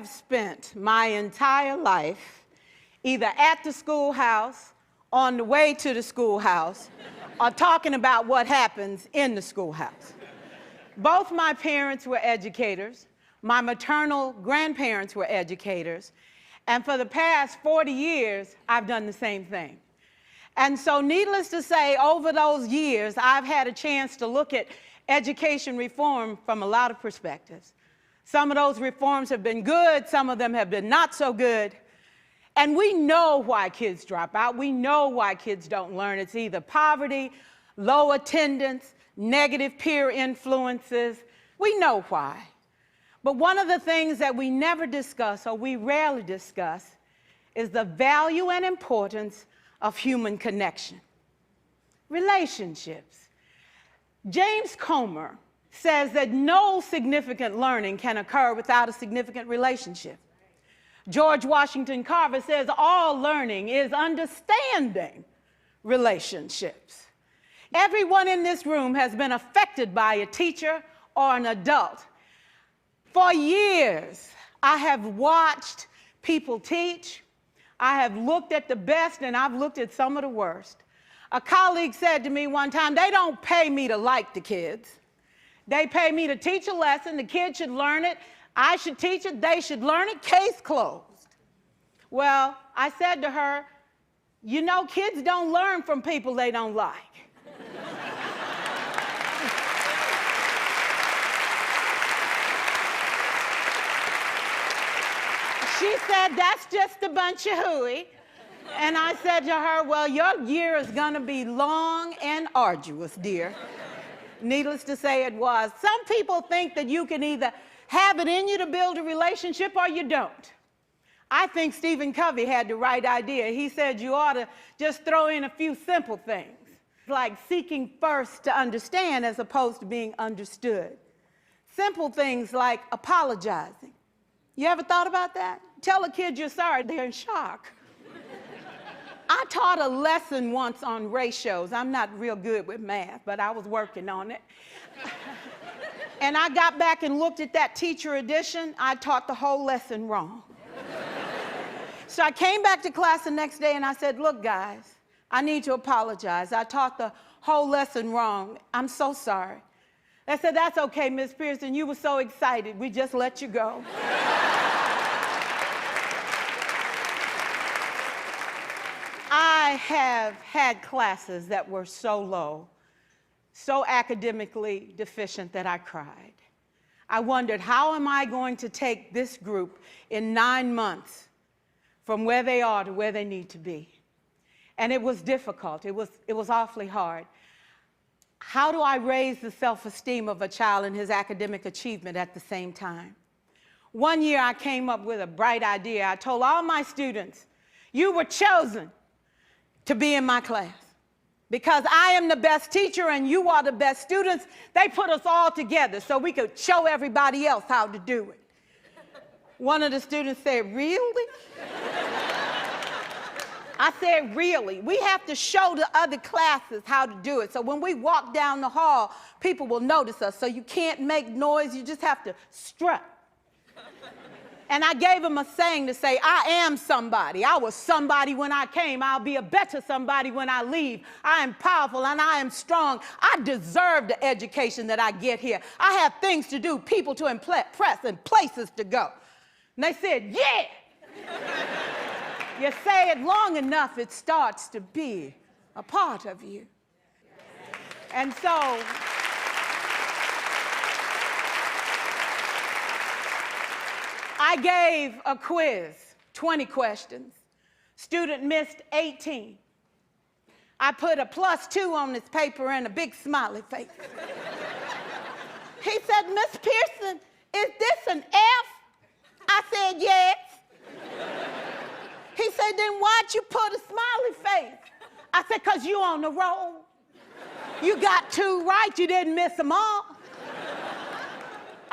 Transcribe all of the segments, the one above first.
have spent my entire life either at the schoolhouse, on the way to the schoolhouse, or talking about what happens in the schoolhouse. Both my parents were educators. My maternal grandparents were educators. And for the past 40 years, I've done the same thing. And so needless to say, over those years, I've had a chance to look at education reform from a lot of perspectives. Some of those reforms have been good, some of them have been not so good. And we know why kids drop out. We know why kids don't learn. It's either poverty, low attendance, negative peer influences. We know why. But one of the things that we never discuss, or we rarely discuss, is the value and importance of human connection. Relationships. James Comer says that no significant learning can occur without a significant relationship. George Washington Carver says all learning is understanding relationships. Everyone in this room has been affected by a teacher or an adult. For years, I have watched people teach. I have looked at the best and I've looked at some of the worst. A colleague said to me one time, they don't pay me to like the kids. They pay me to teach a lesson. The kids should learn it. I should teach it, they should learn it, case closed. Well, I said to her, you know, kids don't learn from people they don't like. She said, that's just a bunch of hooey. And I said to her, well, your year is gonna be long and arduous, dear. Needless to say, it was. Some people think that you can either have it in you to build a relationship or you don't. I think Stephen Covey had the right idea. He said you ought to just throw in a few simple things, like seeking first to understand as opposed to being understood. Simple things like apologizing. You ever thought about that? Tell a kid you're sorry, they're in shock. I taught a lesson once on ratios. I'm not real good with math, but I was working on it. And I got back and looked at that teacher edition. I taught the whole lesson wrong. So I came back to class the next day and I said, look, guys, I need to apologize. I taught the whole lesson wrong. I'm so sorry. They said, that's okay, Miss Pierson. You were so excited. We just let you go. I have had classes that were so low, so academically deficient that I cried. I wondered, how am I going to take this group in 9 months from where they are to where they need to be? And it was difficult. It was awfully hard. How do I raise the self-esteem of a child and his academic achievement at the same time? One year I came up with a bright idea. I told all my students, you were chosen to be in my class. Because I am the best teacher and you are the best students, they put us all together so we could show everybody else how to do it. One of the students said, really? I said, really? We have to show the other classes how to do it. So when we walk down the hall, people will notice us. So you can't make noise, you just have to strut. And I gave him a saying to say, I am somebody. I was somebody when I came. I'll be a better somebody when I leave. I am powerful and I am strong. I deserve the education that I get here. I have things to do, people to impress, and places to go. And they said, yeah. You say it long enough, it starts to be a part of you. And so, I gave a quiz, 20 questions. Student missed 18. I put a +2 on this paper and a big smiley face. He said, Miss Pierson, is this an F? I said, yes. He said, then why'd you put a smiley face? I said, because you on the roll. You got 2 right, you didn't miss them all.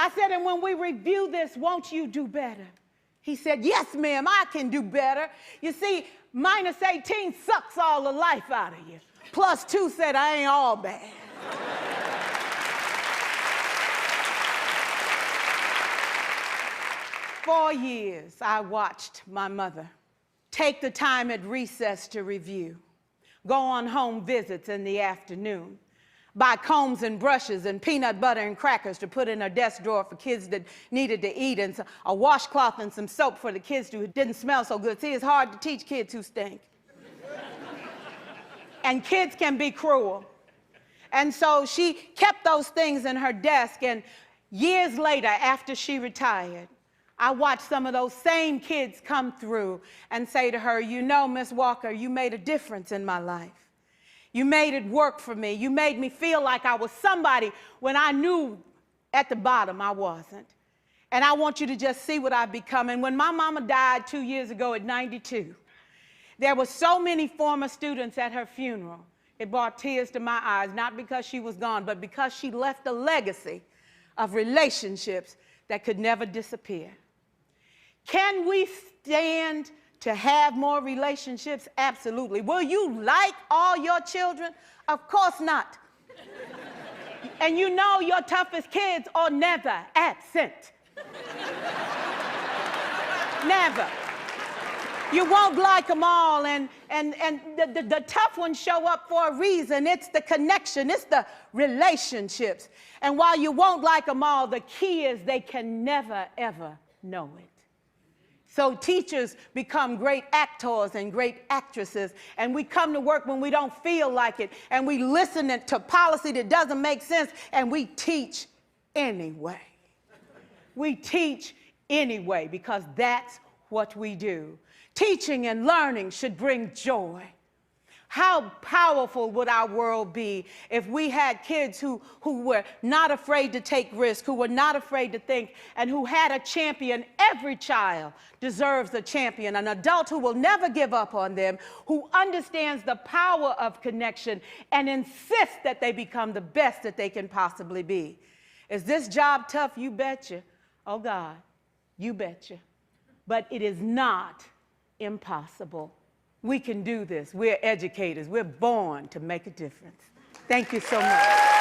I said, and when we review this, won't you do better? He said, yes, ma'am, I can do better. You see, -18 sucks all the life out of you. +2 said, I ain't all bad. 4 years, I watched my mother take the time at recess to review, go on home visits in the afternoon, buy combs and brushes and peanut butter and crackers to put in her desk drawer for kids that needed to eat, and a washcloth and some soap for the kids who didn't smell so good. See, it's hard to teach kids who stink. And kids can be cruel. And so she kept those things in her desk, and years later, after she retired, I watched some of those same kids come through and say to her, you know, Miss Walker, you made a difference in my life. You made it work for me. You made me feel like I was somebody when I knew at the bottom I wasn't. And I want you to just see what I've become. And when my mama died 2 years ago at 92, there were so many former students at her funeral. It brought tears to my eyes, not because she was gone, but because she left a legacy of relationships that could never disappear. Can we stand to have more relationships? Absolutely. Will you like all your children? Of course not. And you know your toughest kids are never absent. Never. You won't like them all, and the tough ones show up for a reason. It's the connection, it's the relationships. And while you won't like them all, the key is they can never, ever know it. So teachers become great actors and great actresses, and we come to work when we don't feel like it, and we listen to policy that doesn't make sense, and we teach anyway. We teach anyway because that's what we do. Teaching and learning should bring joy. How powerful would our world be if we had kids who were not afraid to take risks, who were not afraid to think, and who had a champion? Every child deserves a champion, an adult who will never give up on them, who understands the power of connection and insists that they become the best that they can possibly be. Is this job tough? You betcha. Oh God, you betcha. But it is not impossible. We can do this. We're educators. We're born to make a difference. Thank you so much.